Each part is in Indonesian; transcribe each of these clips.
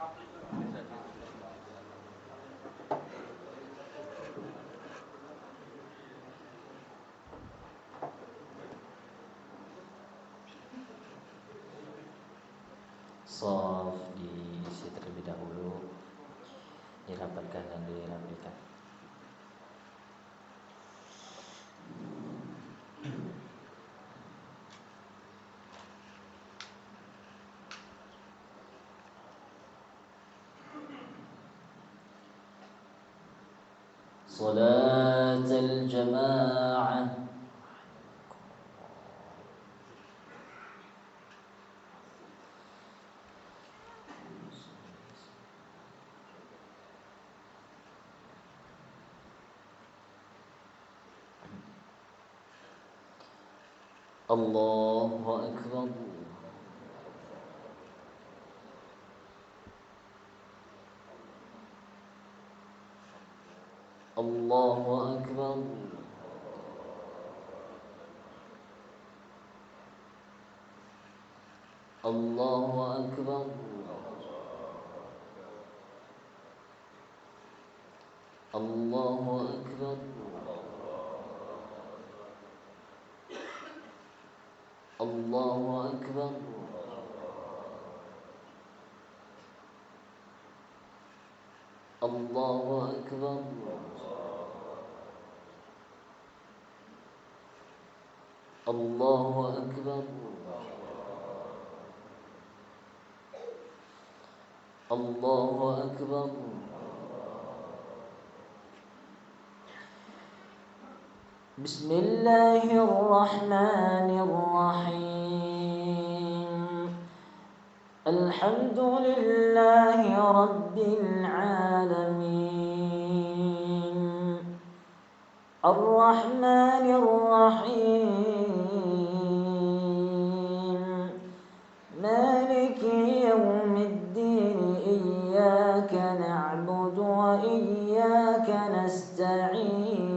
Shaf diisi terlebih dahulu, dirapatkan dan dirapikan. صلاة الجماعة. الله أكبر. الله أكبر. الله أكبر. الله أكبر. الله أكبر. الله أكبر. الله أكبر. الله أكبر. بسم الله الرحمن الرحيم. الحمد لله رب العالمين. الرحمن الرحيم. مالك يوم الدين. إياك نعبد وإياك نستعين.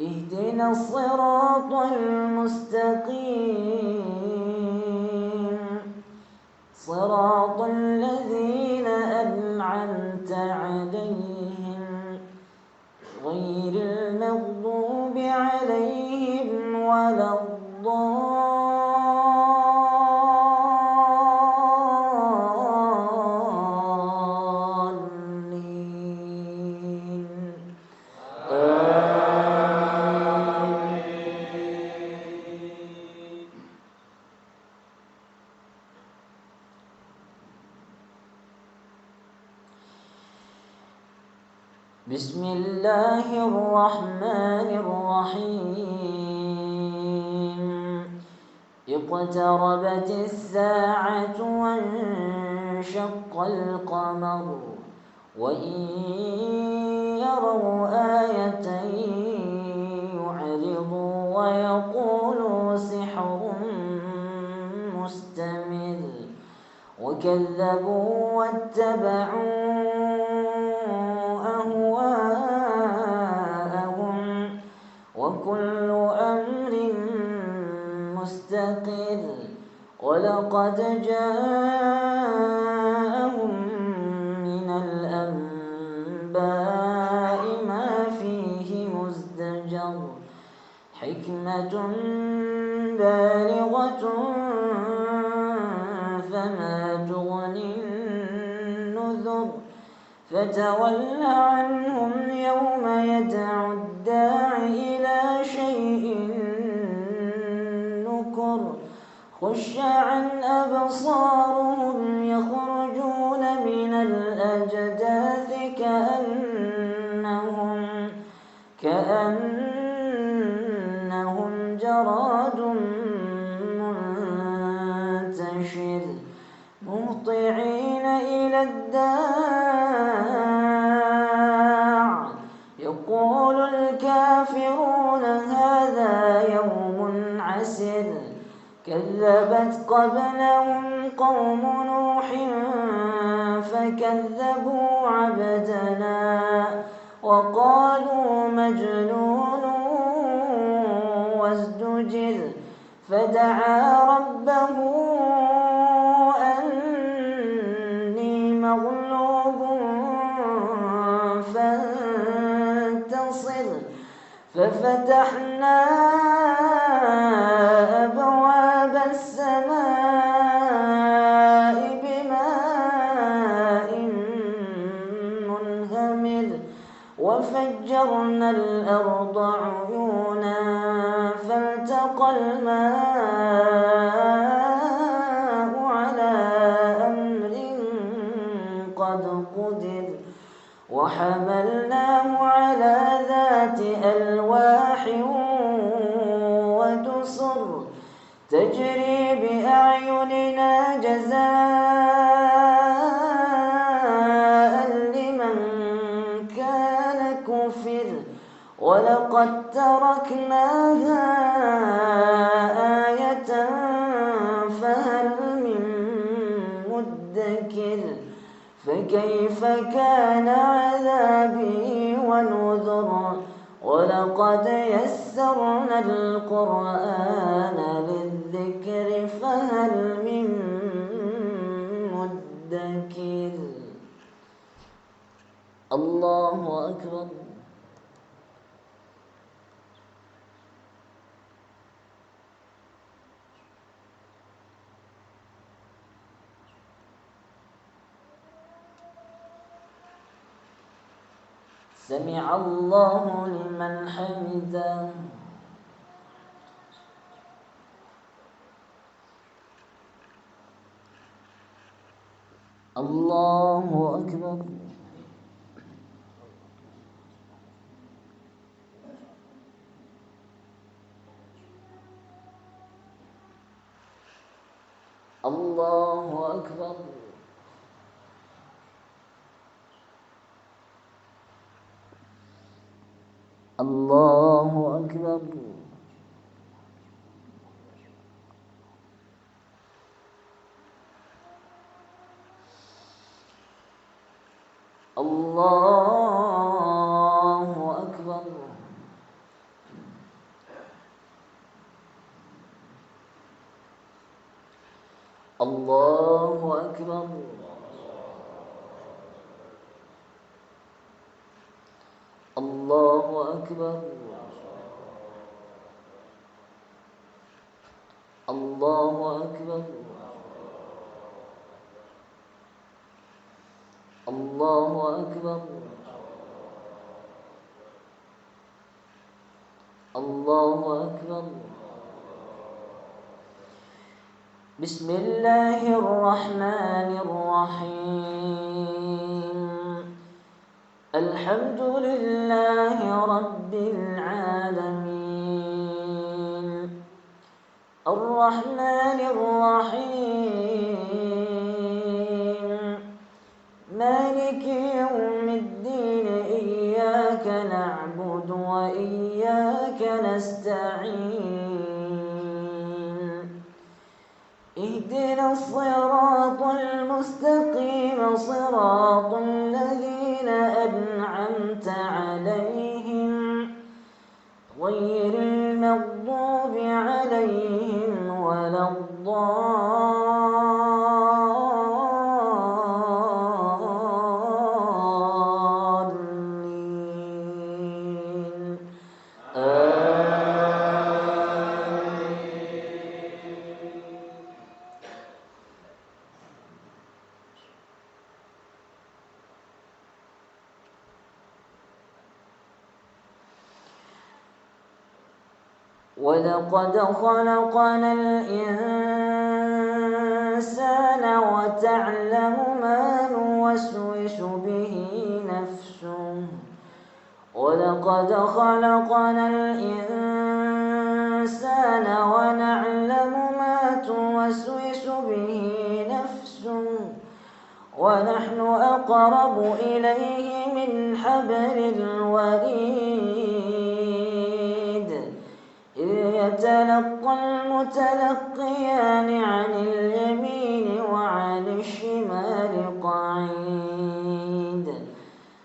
اهدنا الصراط المستقيم. صراط الذين أنعمت عليهم غير المغضوب عليهم ولا الضالين. بسم الله الرحمن الرحيم. اقتربت الساعة وانشق القمر وإن يروا آية يعرضوا ويقولوا سحر مستمر وكذبوا واتبعوا أهواءهم وكل أمر مستقر ولقد جاءهم من الأنباء ما فيه مزدجر حكمة بالغة فما تغني النذر فتول عنهم يوم يدعو الداعي إلى شيء نكر خش عن أبصارهم يخرجون من الأجداث كأنهم جراد منتشر مهطعين إلى الداع يقول الكافرون هذا يوم عسر كذبت قبلهم قوم نوح فكذبوا عبدنا وقالوا مجنون وازدجر فدعا ربه ففتحنا أبواب السماء بماء منهمر وفجرنا الأرض عيونا فالتقى الماء على أمر قد قدر وحملناه على ذات ألواح ودسر تجري بأعيننا جزاء لمن كان كفر ولقد تركناها آية فهل من مدكر فكيف كان عذابي ونذر ولقد يسرنا القرآن للذكر فهل من مدكر. الله أكبر. سمع الله لمن حمده. الله أكبر. الله أكبر. الله أكبر. الله أكبر. الله أكبر. الله أكبر. الله أكبر. الله أكبر. الله أكبر. بسم الله الرحمن الرحيم. الحمد لله رب العالمين الرحمن الرحيم مالك يوم الدين إياك نعبد وإياك نستعين اهدنا الصراط المستقيم صراط الذين أنعمت عليهم غير المغضوب عليهم ولا الضالين ولقد خلقنا الإنسان وتعلم ما نوسوس به نفسه ولقد خلقنا الإنسان ونعلم ما توسوس به نفسه ونحن أقرب إليه من حبل الوريد إذ يتلقى المتلقيان عن اليمين وعن الشمال قعيد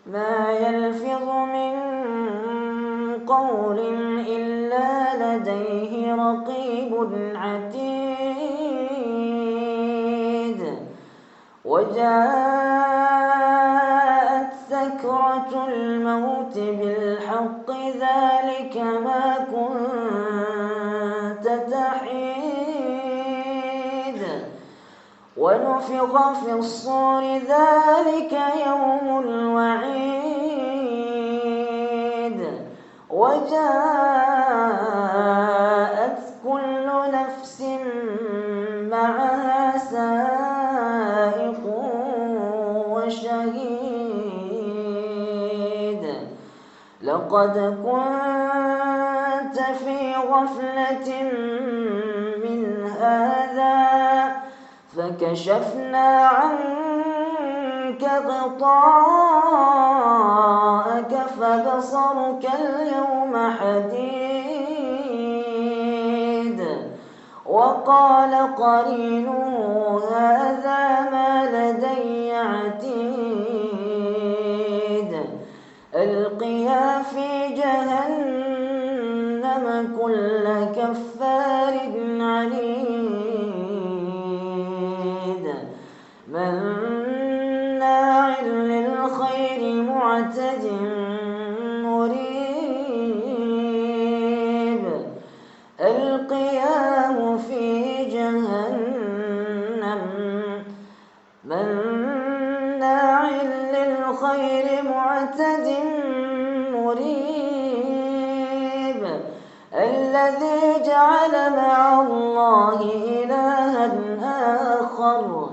ما يلفظ من قول إلا لديه رقيب عتيد وجاءت سكرة سكرة الموت بالحق ذلك ما كنت تحيد ونفخ في الصور ذلك يوم الوعيد وجاءت كل نفس معها سائق وشهيد لقد كنت في غفلة من هذا فكشفنا عنك غطاءك فبصرك اليوم حديد وقال قرينه هذا ما لدي عتيد ألقيا في جهنم كل كفار عنيد مناع للخير معتد مريب ألقياه في جهنم مناع للخير معتد مريب الذي جعل مع الله إلها آخر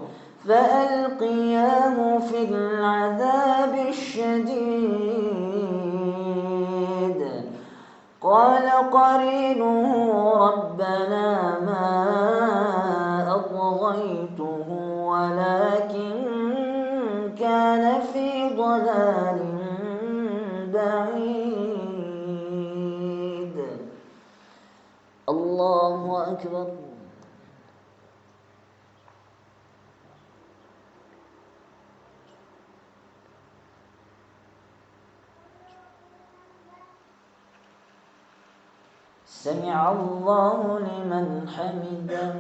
فألقياه في العذاب الشديد قال قرينه ربنا ما أطغيته ولكن كان في ضلال بعيد. الله أكبر. سمع الله لمن حمده.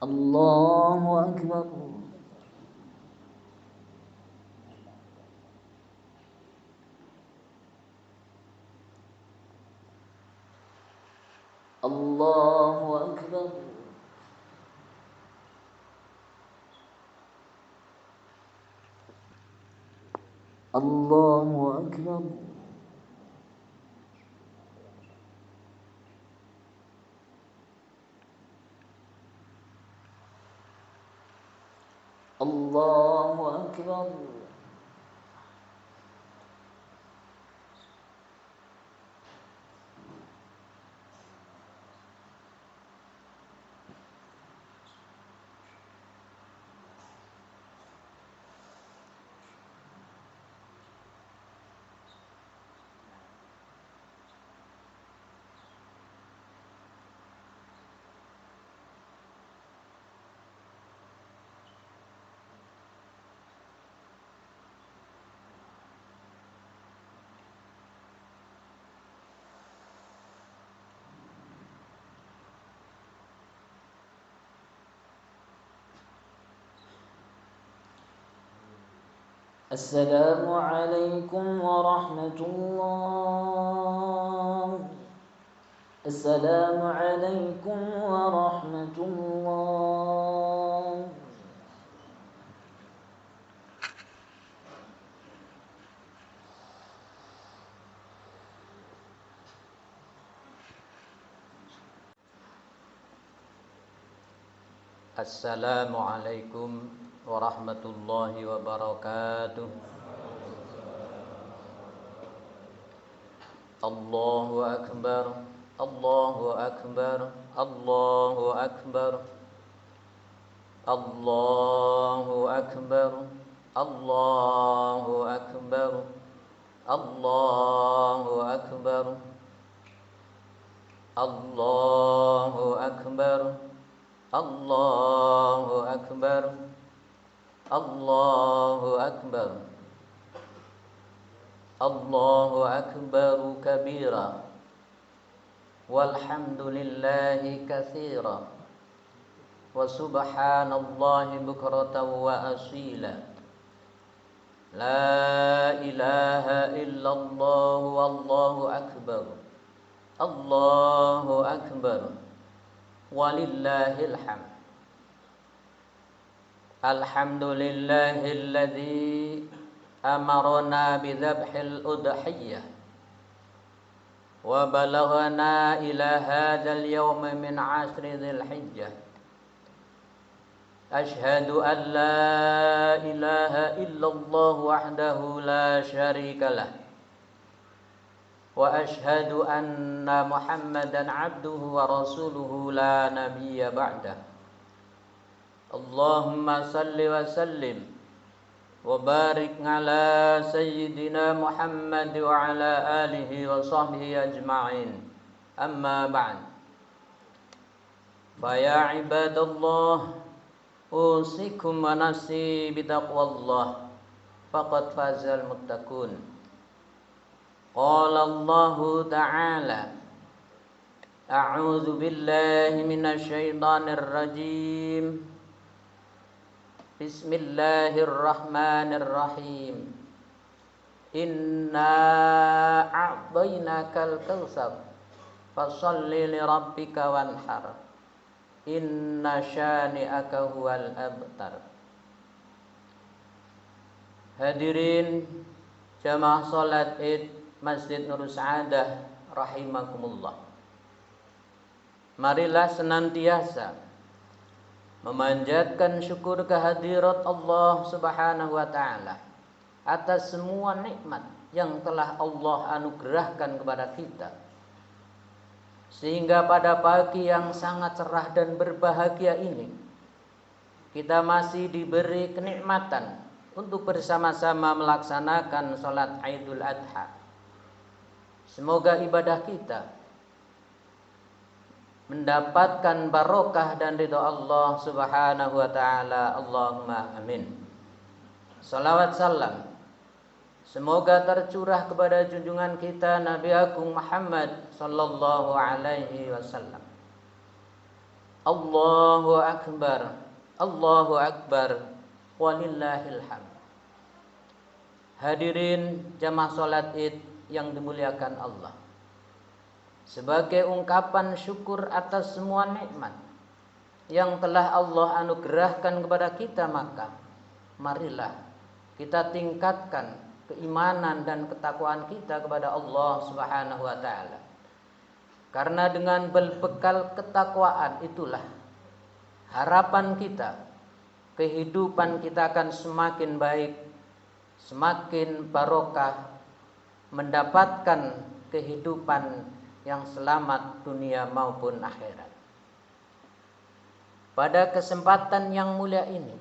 الله أكبر. الله أكبر. الله أكبر. الله أكبر. السلام عليكم ورحمة الله. السلام عليكم ورحمة الله. Assalamualaikum warahmatullahi wabarakatuh. Allahu akbar. Allahu akbar. Allahu akbar. Allahu akbar. Allahu akbar. Allahu akbar. Allahu akbar. Allahu akbar. Allahu akbar. Allahu akbar kabira. Walhamdulillahi katsira. وسبحان الله بكرة وأصيلا لا إله إلا الله والله أكبر الله أكبر ولله الحمد الحمد لله الذي أمرنا بذبح الأضحية وبلغنا إلى هذا اليوم من عشر ذي الحجة أشهد أن لا إله إلا الله وحده لا شريك له وأشهد أن محمدا عبده ورسوله لا نبي بعده اللهم صل وسلم وبارك على سيدنا محمد وعلى آله وصحبه أجمعين أما بعد فيا عباد الله أوصيكم ونفسي بتقوى الله فقد فاز المتقون قال الله تعالى أعوذ بالله من الشيطان الرجيم بسم الله الرحمن الرحيم إنا أعطيناك الكوثر فصل لربك وانحر Inna syani'aka huwal abtar. Hadirin jamaah salat Id Masjid Nurul Sa'adah rahimakumullah. Marilah senantiasa memanjatkan syukur kehadirat Allah Subhanahu wa taala atas semua nikmat yang telah Allah anugerahkan kepada kita. Sehingga pada pagi yang sangat cerah dan berbahagia ini kita masih diberi kenikmatan untuk bersama-sama melaksanakan sholat Idul Adha. Semoga ibadah kita mendapatkan barokah dan ridha Allah Subhanahu wa taala. Allahumma amin. Salawat salam semoga tercurah kepada junjungan kita Nabi Agung Muhammad sallallahu alaihi wasallam. Allahu akbar, Allahu akbar, walillahil hamd. Hadirin jamaah salat Id yang dimuliakan Allah. Sebagai ungkapan syukur atas semua nikmat yang telah Allah anugerahkan kepada kita, maka marilah kita tingkatkan keimanan dan ketakwaan kita kepada Allah Subhanahu wa taala. Karena dengan berbekal ketakwaan itulah harapan kita, kehidupan kita akan semakin baik, semakin barokah, mendapatkan kehidupan yang selamat dunia maupun akhirat. Pada kesempatan yang mulia ini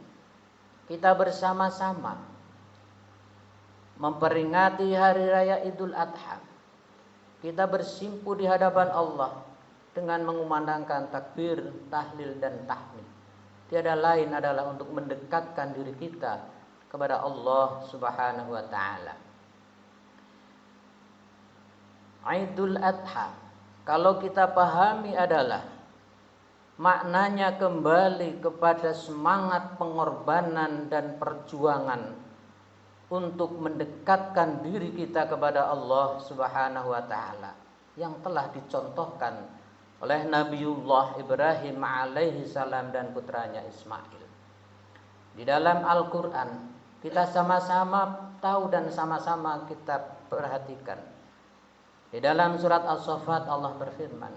kita bersama-sama memperingati hari raya Idul Adha. Kita bersimpu di hadapan Allah dengan mengumandangkan takbir, tahlil dan tahmid. Tiada lain adalah untuk mendekatkan diri kita kepada Allah Subhanahu wa taala. Idul Adha kalau kita pahami adalah maknanya kembali kepada semangat pengorbanan dan perjuangan untuk mendekatkan diri kita kepada Allah Subhanahu wa taala yang telah dicontohkan oleh Nabiullah Ibrahim alaihi salam dan putranya Ismail. Di dalam Al-Qur'an kita sama-sama tahu dan sama-sama kita perhatikan. Di dalam surat As-Saffat Allah berfirman,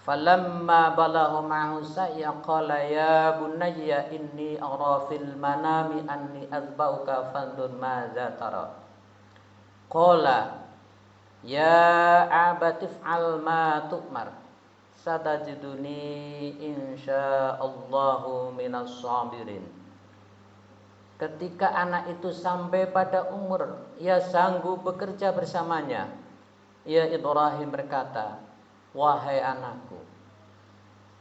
"Falamma balagha ma'ahu sa'ya qala ya bunayya inni ara fil manami anni azbauka fandur madza tara." Qala ya abati if'al ma tu'mar satajiduni insyaallahu minas sabirin. Ketika anak itu sampai pada umur ia sanggup bekerja bersamanya, ia Ibrahim berkata, "Wahai anakku,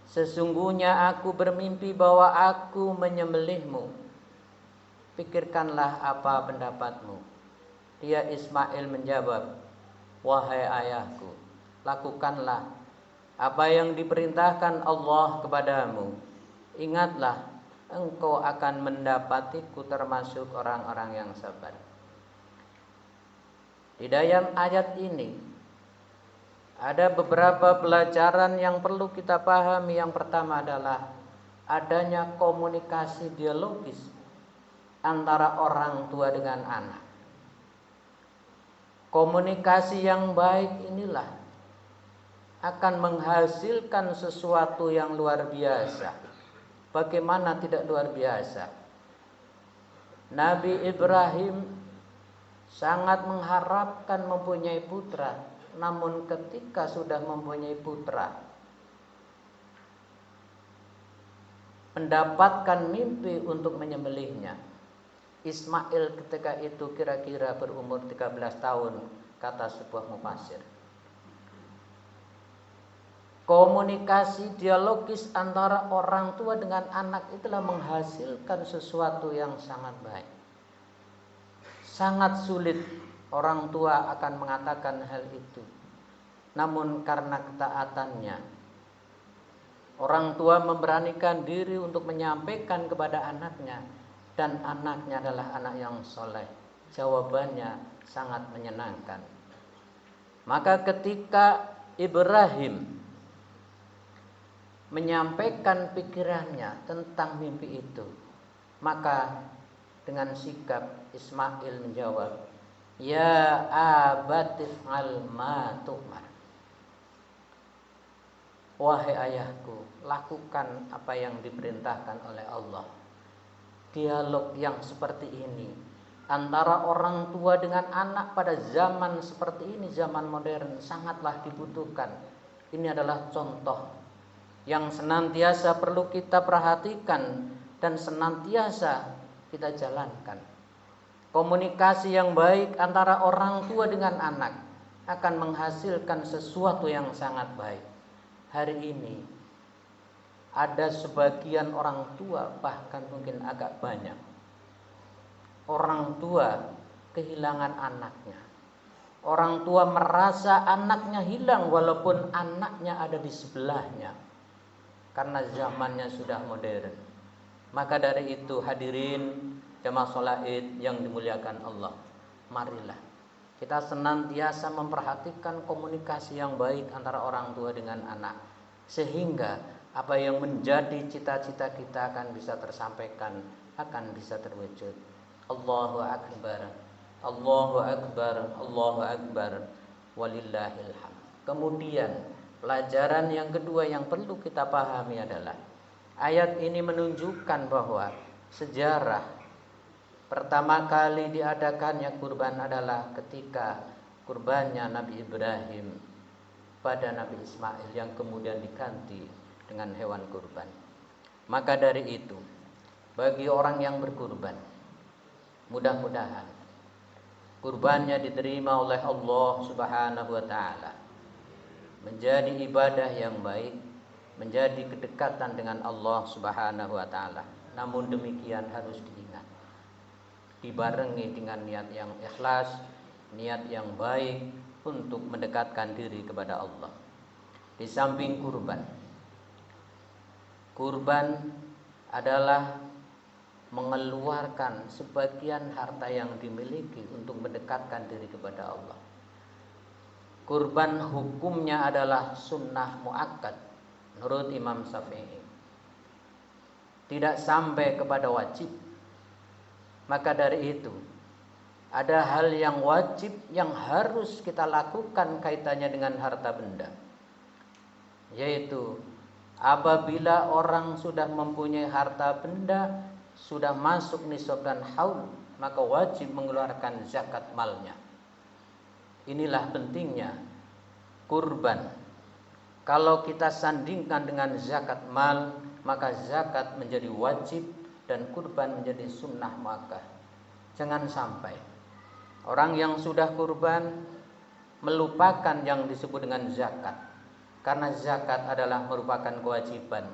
sesungguhnya aku bermimpi bahwa aku menyembelihmu. Pikirkanlah apa pendapatmu." Dia Ismail menjawab, "Wahai ayahku, lakukanlah apa yang diperintahkan Allah kepadamu. ingatlah engkau akan mendapatiku termasuk orang-orang yang sabar. Di dalam ayat ini ada beberapa pelajaran yang perlu kita pahami. Yang pertama adalah adanya komunikasi dialogis antara orang tua dengan anak. Komunikasi yang baik inilah akan menghasilkan sesuatu yang luar biasa. Bagaimana tidak luar biasa? Nabi Ibrahim sangat mengharapkan mempunyai putra, namun ketika sudah mempunyai putra, mendapatkan mimpi untuk menyembelihnya. Ismail ketika itu kira-kira berumur 13 tahun, kata sebuah mufasir. Komunikasi dialogis antara orang tua dengan anak itulah menghasilkan sesuatu yang sangat baik. Sangat sulit orang tua akan mengatakan hal itu. Namun karena ketaatannya, orang tua memberanikan diri untuk menyampaikan kepada anaknya, dan anaknya adalah anak yang soleh. Jawabannya sangat menyenangkan. Maka ketika Ibrahim menyampaikan pikirannya tentang mimpi itu, maka dengan sikap Ismail menjawab, "Ya abatif al ma tu'mar." Wahai ayahku, lakukan apa yang diperintahkan oleh Allah. Dialog yang seperti ini antara orang tua dengan anak pada zaman seperti ini, zaman modern, sangatlah dibutuhkan. Ini adalah contoh yang senantiasa perlu kita perhatikan dan senantiasa kita jalankan. Komunikasi yang baik antara orang tua dengan anak akan menghasilkan sesuatu yang sangat baik. Hari ini ada sebagian orang tua, bahkan mungkin agak banyak orang tua kehilangan anaknya. Orang tua merasa anaknya hilang walaupun anaknya ada di sebelahnya, karena zamannya sudah modern. Maka dari itu hadirin jamaah sholat Id yang dimuliakan Allah, marilah kita senantiasa memperhatikan komunikasi yang baik antara orang tua dengan anak, sehingga apa yang menjadi cita-cita kita akan bisa tersampaikan, akan bisa terwujud. Allahu Akbar, Allahu Akbar, Allahu Akbar, walillahil hamd. Kemudian pelajaran yang kedua yang perlu kita pahami adalah ayat ini menunjukkan bahwa sejarah pertama kali diadakannya kurban adalah ketika kurbannya Nabi Ibrahim pada Nabi Ismail yang kemudian diganti dengan hewan kurban. Maka dari itu, bagi orang yang berkurban, mudah-mudahan kurbannya diterima oleh Allah Subhanahu wa taala, menjadi ibadah yang baik, menjadi kedekatan dengan Allah Subhanahu wa taala. Namun demikian harus diingat, dibarengi dengan niat yang ikhlas, niat yang baik untuk mendekatkan diri kepada Allah. Di samping kurban adalah mengeluarkan sebagian harta yang dimiliki untuk mendekatkan diri kepada Allah. Kurban hukumnya adalah sunnah muakkad menurut Imam Syafi'i, tidak sampai kepada wajib. Maka dari itu ada hal yang wajib yang harus kita lakukan kaitannya dengan harta benda, yaitu apabila orang sudah mempunyai harta benda, sudah masuk nisab dan haul, maka wajib mengeluarkan zakat malnya. Inilah pentingnya kurban. Kalau kita sandingkan dengan zakat mal, maka zakat menjadi wajib dan kurban menjadi sunnah muakkad. Jangan sampai orang yang sudah kurban melupakan yang disebut dengan zakat. Karena zakat adalah merupakan kewajiban.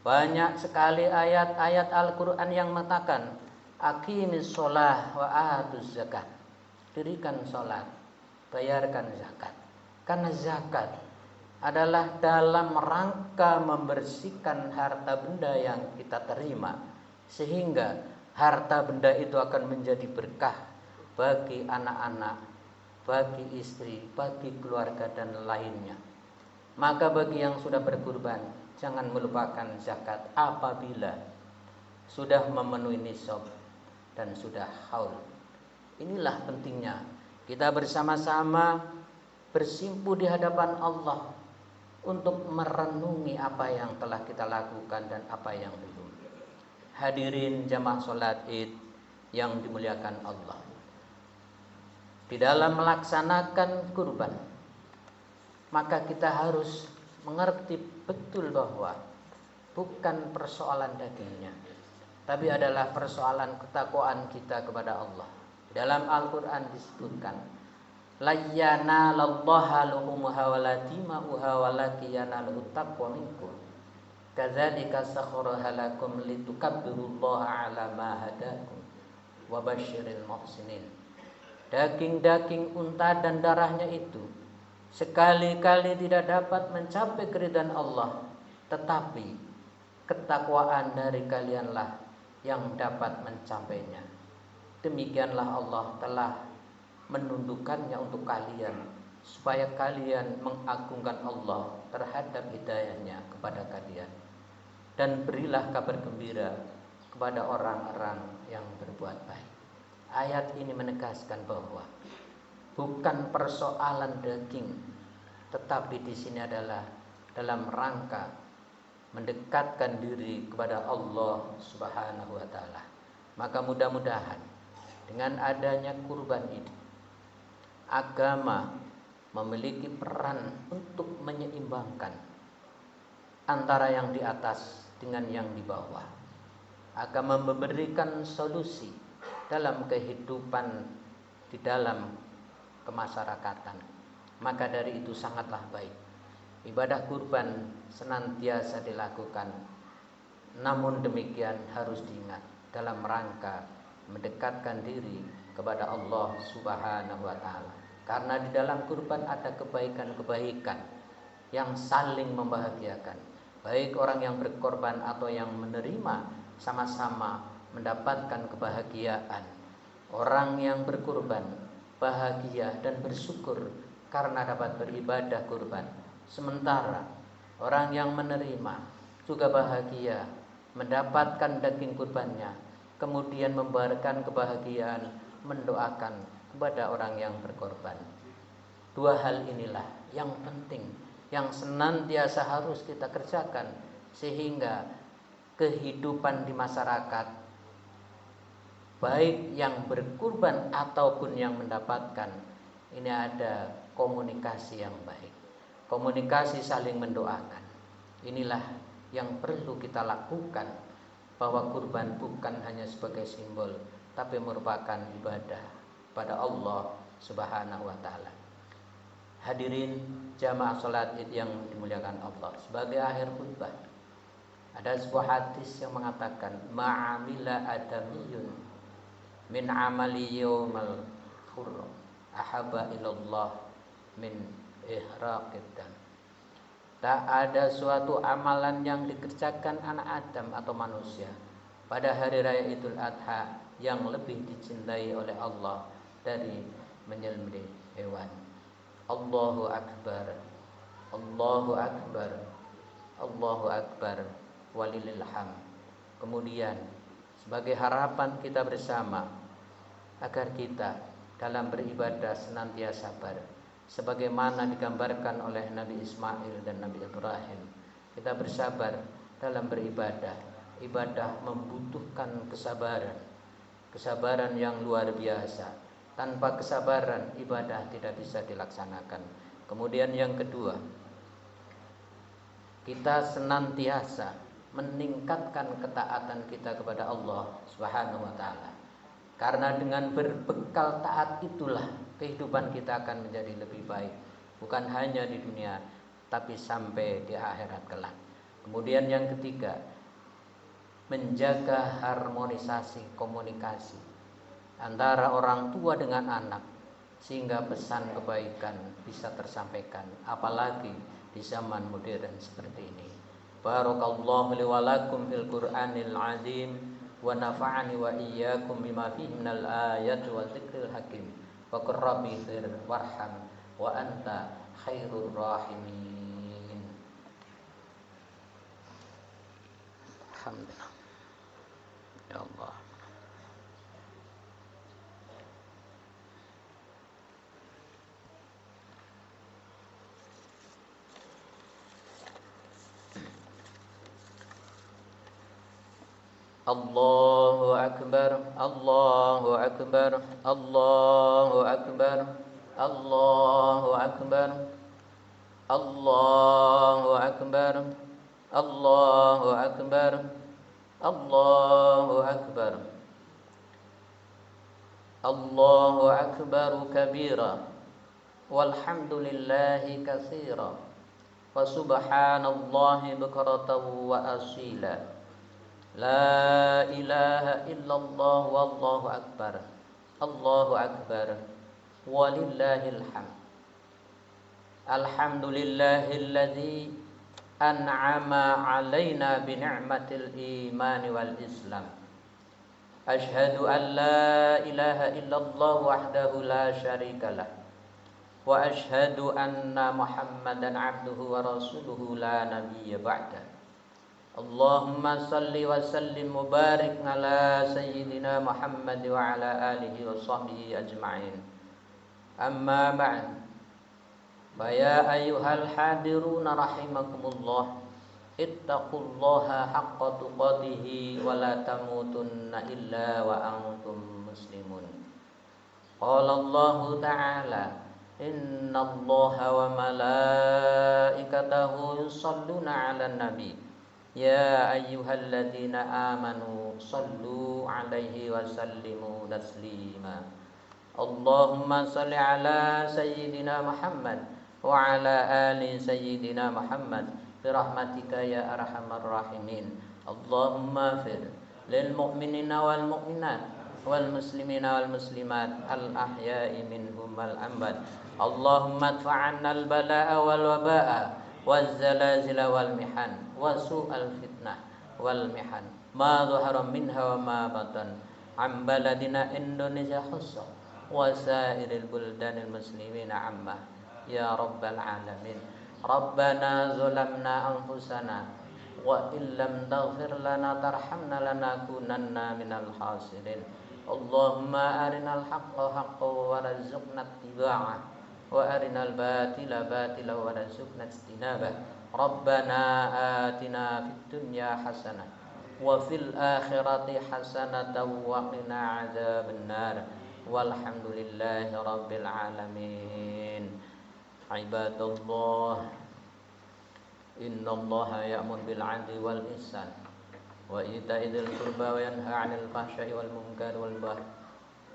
Banyak sekali ayat-ayat Al-Quran yang mengatakan aqimis sholah wa atuz zakat, dirikan sholat, bayarkan zakat. Karena zakat adalah dalam rangka membersihkan harta benda yang kita terima, sehingga harta benda itu akan menjadi berkah bagi anak-anak, bagi istri, bagi keluarga dan lainnya. Maka bagi yang sudah berkurban, jangan melupakan zakat apabila sudah memenuhi nisab dan sudah haul. Inilah pentingnya kita bersama-sama bersimpu di hadapan Allah untuk merenungi apa yang telah kita lakukan dan apa yang belum. Hadirin jamaah salat Id yang dimuliakan Allah. Di dalam melaksanakan kurban, maka kita harus mengerti betul bahwa bukan persoalan dagingnya, tapi adalah persoalan ketakwaan kita kepada Allah. Dalam Al-Quran disebutkan, la yanalallaha luhumuha wala dima'uha walakin yanaluhu taqwa minkum kadzalika sakhkharaha lakum litukabbirullaha ala ma hadakum wa basyiril muhsinin. Daging-daging unta dan darahnya itu sekali-kali tidak dapat mencapai keridhaan Allah, tetapi ketakwaan dari kalianlah yang dapat mencapainya. Demikianlah Allah telah menundukkannya untuk kalian, supaya kalian mengagungkan Allah terhadap hidayahnya kepada kalian. Dan berilah kabar gembira kepada orang-orang yang berbuat baik. Ayat ini menegaskan bahwa bukan persoalan daging, tetapi di sini adalah dalam rangka mendekatkan diri kepada Allah Subhanahu wa taala. Maka mudah-mudahan dengan adanya kurban ini, agama memiliki peran untuk menyeimbangkan antara yang di atas dengan yang di bawah. Agama memberikan solusi dalam kehidupan di dalam kemasyarakatan. Maka dari itu sangatlah baik ibadah kurban senantiasa dilakukan. Namun demikian harus diingat dalam rangka mendekatkan diri kepada Allah Subhanahu wa taala. Karena di dalam kurban ada kebaikan-kebaikan yang saling membahagiakan. Baik orang yang berkorban atau yang menerima sama-sama mendapatkan kebahagiaan. Orang yang berkurban bahagia dan bersyukur karena dapat beribadah kurban. Sementara orang yang menerima juga bahagia mendapatkan daging kurbannya, kemudian membaharkan kebahagiaan mendoakan kepada orang yang berkorban. Dua hal inilah yang penting, yang senantiasa harus kita kerjakan, sehingga kehidupan di masyarakat, baik yang berkurban ataupun yang mendapatkan, ini ada komunikasi yang baik, komunikasi saling mendoakan. Inilah yang perlu kita lakukan, bahwa kurban bukan hanya sebagai simbol, tapi merupakan ibadah pada Allah Subhanahu wa taala. Hadirin jamaah salat Id yang dimuliakan Allah, sebagai akhir khutbah ada sebuah hadis yang mengatakan, ma'amila adamiyun min amali yaumal khurr ahabba ilallah min ihraqid dam. Tak ada suatu amalan yang dikerjakan anak Adam atau manusia pada hari raya Idul Adha yang lebih dicintai oleh Allah dari menyembelih hewan. Allahu Akbar, Allahu Akbar, Allahu Akbar, walillahil hamd. Kemudian sebagai harapan kita bersama agar kita dalam beribadah senantiasa sabar, sebagaimana digambarkan oleh Nabi Ismail dan Nabi Ibrahim. Kita bersabar dalam beribadah. Ibadah membutuhkan kesabaran, kesabaran yang luar biasa. Tanpa kesabaran ibadah tidak bisa dilaksanakan. Kemudian yang kedua, kita senantiasa meningkatkan ketaatan kita kepada Allah Subhanahu wa taala. Karena dengan berbekal taat itulah kehidupan kita akan menjadi lebih baik, bukan hanya di dunia tapi sampai di akhirat kelak. Kemudian yang ketiga, menjaga harmonisasi komunikasi antara orang tua dengan anak, sehingga pesan kebaikan bisa tersampaikan, apalagi di zaman modern seperti ini. Barakallahu li wa lakum fil Qur'anil azim wa nafa'ani wa iyyakum bima fihi minal ayati wa dzikril hakim. Wa qur rabbi fir warham wa anta khairur rahimin. Alhamdulillah. Ya Allah. Allahu akbar, Allahu akbar, Allahu akbar, Allahu akbar, Allahu akbar, Allahu akbar, Allahu akbar, Allahu akbar kabira, walhamdulillahi katsira, wa subhanallahi bukratan wa asila. La ilaha illallah wallahu akbar. Allahu akbar. Walillahil hamd. Alhamdulillahilladzi an'ama 'alaina bi ni'matil iman wal islam. Asyhadu an la ilaha illallah wahdahu la syarikalah. Wa asyhadu anna Muhammadan 'abduhu wa rasuluhu la nabiyya ba'da. Allahumma salli wa sallim mubarik ala sayyidina Muhammad wa ala alihi wa sahbihi ajma'in. Amma ba'd. Faya ayyuhal hadiruna rahimakumullah, ittaqullaha haqqa tuqatihi wa la tamutunna illa wa antum muslimun. Qala Allah ta'ala, innallaha wa malaikatahu yusalluna 'alan nabi. Ya ayyuhalladzina amanu sallu alaihi wa sallimu taslima. Allahumma salli ala sayyidina Muhammad wa ala ali sayyidina Muhammad birahmatika ya arhamar rahimin. Allahumma fir lil mu'minina wal mu'minat wal muslimina wal muslimat al ahya'i minhum wal amwat. Allahumma adfa'anna al bala'a wal waba'a waz-zalazila wal mihan wa su'al fitnah wal mihan ma dhahara minha wa ma batan am baladina Indonesia khusus wa sairil buldanil muslimina amma ya rabbal alamin. Rabbana zalamna anfusana wa illam taghfir lana tarhamna lanakunanna minal khasirin. Allahumma arinal haqqa haqqan warzuqna ittiba'ah wa arinal batila batila warzuqna ijtinabah. Rabbana atina fid dunya hasanah wa fil akhirati hasanatan wa qina adzabannar. Walhamdulillahi rabbil alamin. Ibadallah, innallaha ya'muru bil 'adli wal ihsan wa ita'i dzil qurba wa yanha 'anil fahsya'i wal munkari wal baghi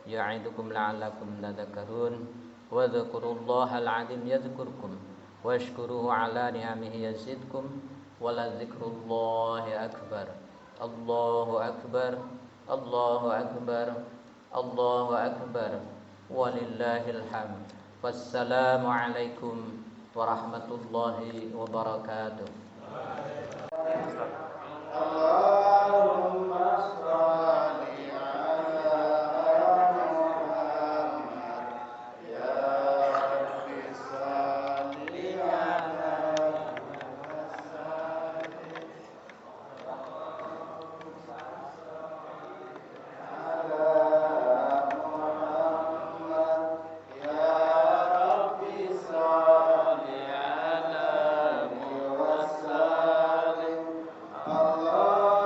ya'idukum la'allakum tadhakkarun. Wa dzkurullahal 'azim yadhkurkum washkuruhu 'ala ni'amihi yazidkum wa la dzikrullahi akbar. Allahu akbar, Allahu akbar, Allahu akbar, walillahil hamd. Wassalamu alaikum warahmatullahi wabarakatuh. Allahumma sholli ala Muhammad ya Rabbi sholli ala Allah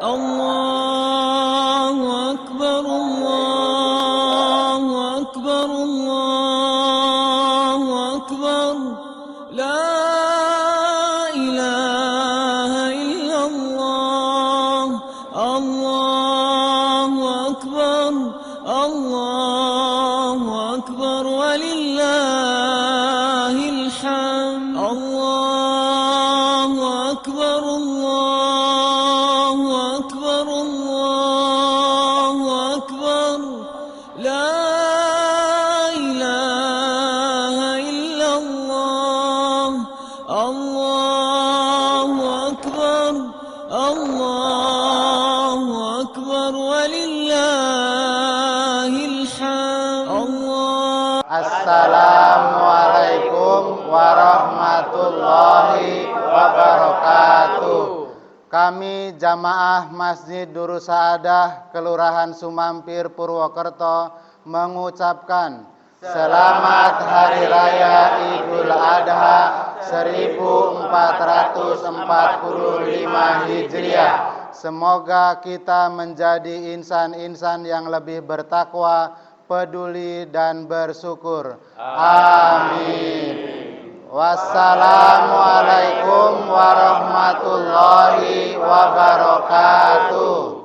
الله أكبر الله أكبر الله أكبر لا إله إلا الله الله أكبر الله أكبر ولله الحمد الله أكبر الله أكبر الله أكبر لا إله إلا الله الله أكبر الله أكبر ولله الحمد الله. Assalamualaikum warahmatullahi wabarakatuh. Kami jamaah Masjid Durus Saadah Kelurahan Sumampir Purwokerto mengucapkan Selamat Hari Raya Idul Adha 1445 Hijriah. Semoga kita menjadi insan-insan yang lebih bertakwa, peduli dan bersyukur. Amin. Wassalamualaikum warahmatullahi wabarakatuh.